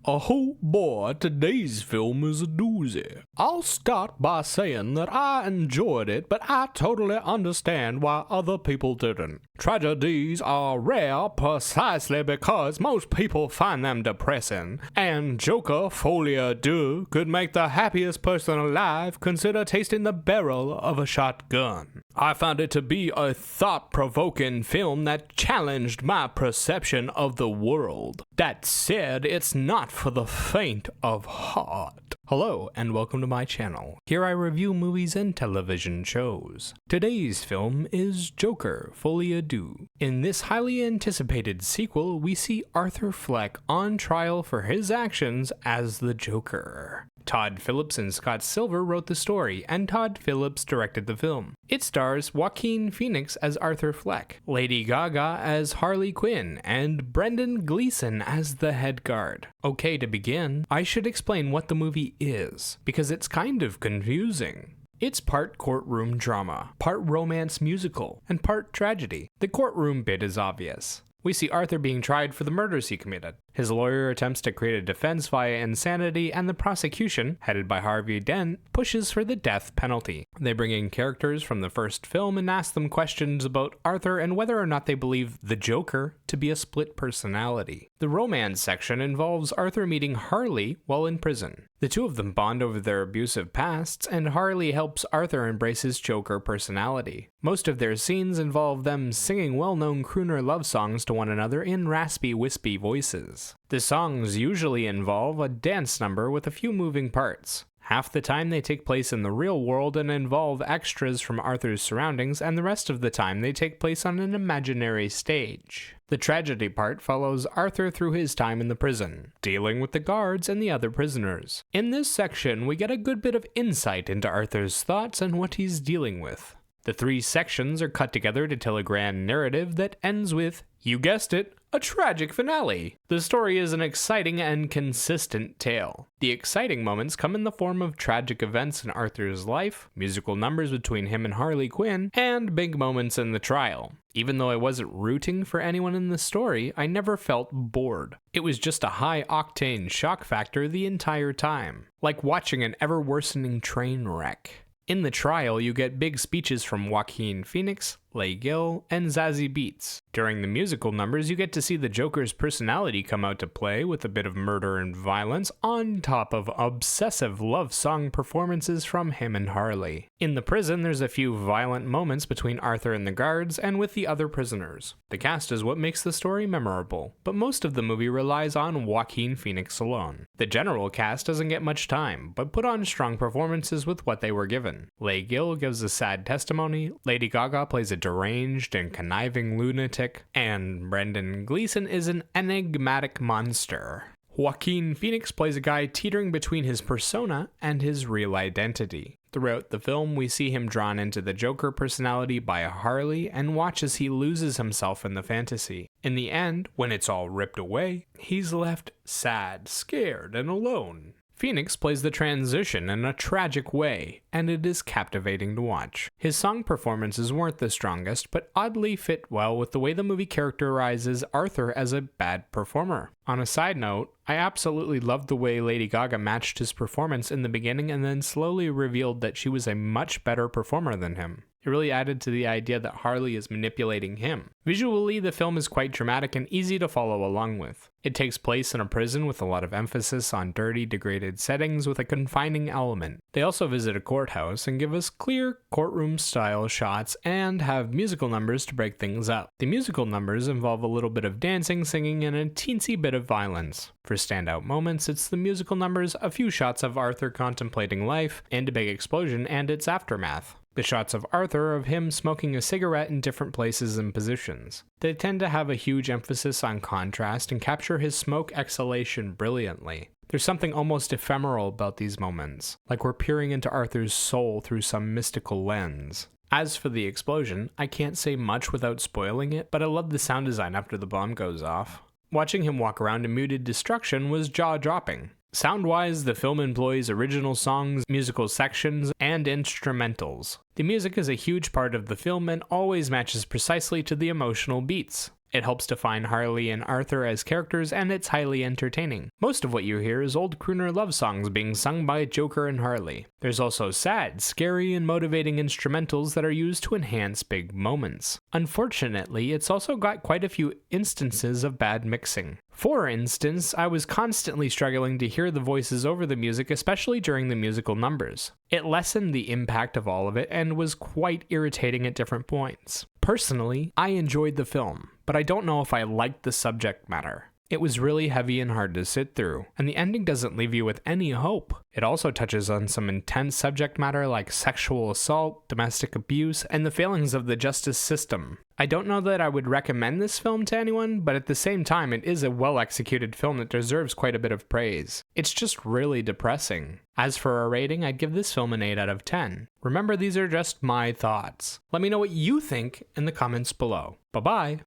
Oh boy, today's film is a doozy. I'll start by saying that I enjoyed it, but I totally understand why other people didn't. Tragedies are rare precisely because most people find them depressing, and Joker, Folie, Deux could make the happiest person alive consider tasting the barrel of a shotgun. I found it to be a thought-provoking film that challenged my perception of the world. That said, it's not for the faint of heart. Hello, and welcome to my channel. Here I review movies and television shows. Today's film is Joker, Folie, Deux. In this highly anticipated sequel, we see Arthur Fleck on trial for his actions as the Joker. Todd Phillips and Scott Silver wrote the story, and Todd Phillips directed the film. It stars Joaquin Phoenix as Arthur Fleck, Lady Gaga as Harley Quinn, and Brendan Gleeson as the head guard. Okay, to begin, I should explain what the movie is, because it's kind of confusing. It's part courtroom drama, part romance musical, and part tragedy. The courtroom bit is obvious. We see Arthur being tried for the murders he committed. His lawyer attempts to create a defense via insanity, and the prosecution, headed by Harvey Dent, pushes for the death penalty. They bring in characters from the first film and ask them questions about Arthur and whether or not they believe the Joker to be a split personality. The romance section involves Arthur meeting Harley while in prison. The two of them bond over their abusive pasts, and Harley helps Arthur embrace his Joker personality. Most of their scenes involve them singing well-known crooner love songs to one another in raspy, wispy voices. The songs usually involve a dance number with a few moving parts. Half the time they take place in the real world and involve extras from Arthur's surroundings, and the rest of the time they take place on an imaginary stage. The tragedy part follows Arthur through his time in the prison, dealing with the guards and the other prisoners. In this section, we get a good bit of insight into Arthur's thoughts and what he's dealing with. The three sections are cut together to tell a grand narrative that ends with, you guessed it, a tragic finale. The story is an exciting and consistent tale. The exciting moments come in the form of tragic events in Arthur's life, musical numbers between him and Harley Quinn, and big moments in the trial. Even though I wasn't rooting for anyone in the story, I never felt bored. It was just a high-octane shock factor the entire time, like watching an ever-worsening train wreck. In the trial, you get big speeches from Joaquin Phoenix, Leigh Gill, and Zazie Beetz. During the musical numbers, you get to see the Joker's personality come out to play with a bit of murder and violence on top of obsessive love song performances from him and Harley. In the prison, there's a few violent moments between Arthur and the guards and with the other prisoners. The cast is what makes the story memorable, but most of the movie relies on Joaquin Phoenix alone. The general cast doesn't get much time, but put on strong performances with what they were given. Leigh Gill gives a sad testimony, Lady Gaga plays a deranged and conniving lunatic, and Brendan Gleeson is an enigmatic monster. Joaquin Phoenix plays a guy teetering between his persona and his real identity. Throughout the film, we see him drawn into the Joker personality by Harley and watch as he loses himself in the fantasy. In the end, when it's all ripped away, he's left sad, scared, and alone. Phoenix plays the transition in a tragic way, and it is captivating to watch. His song performances weren't the strongest, but oddly fit well with the way the movie characterizes Arthur as a bad performer. On a side note, I absolutely loved the way Lady Gaga matched his performance in the beginning and then slowly revealed that she was a much better performer than him. It really added to the idea that Harley is manipulating him. Visually, the film is quite dramatic and easy to follow along with. It takes place in a prison with a lot of emphasis on dirty, degraded settings with a confining element. They also visit a courthouse and give us clear courtroom-style shots and have musical numbers to break things up. The musical numbers involve a little bit of dancing, singing, and a teensy bit of violence. For standout moments, it's the musical numbers, a few shots of Arthur contemplating life, and a big explosion and its aftermath. The shots of Arthur of him smoking a cigarette in different places and positions. They tend to have a huge emphasis on contrast and capture his smoke exhalation brilliantly. There's something almost ephemeral about these moments, like we're peering into Arthur's soul through some mystical lens. As for the explosion, I can't say much without spoiling it, but I love the sound design after the bomb goes off. Watching him walk around in muted destruction was jaw-dropping. Sound-wise, the film employs original songs, musical sections, and instrumentals. The music is a huge part of the film and always matches precisely to the emotional beats. It helps define Harley and Arthur as characters, and it's highly entertaining. Most of what you hear is old crooner love songs being sung by Joker and Harley. There's also sad, scary, and motivating instrumentals that are used to enhance big moments. Unfortunately, it's also got quite a few instances of bad mixing. For instance, I was constantly struggling to hear the voices over the music, especially during the musical numbers. It lessened the impact of all of it and was quite irritating at different points. Personally, I enjoyed the film, but I don't know if I liked the subject matter. It was really heavy and hard to sit through, and the ending doesn't leave you with any hope. It also touches on some intense subject matter like sexual assault, domestic abuse, and the failings of the justice system. I don't know that I would recommend this film to anyone, but at the same time it is a well-executed film that deserves quite a bit of praise. It's just really depressing. As for a rating, I'd give this film an 8 out of 10. Remember, these are just my thoughts. Let me know what you think in the comments below. Bye-bye!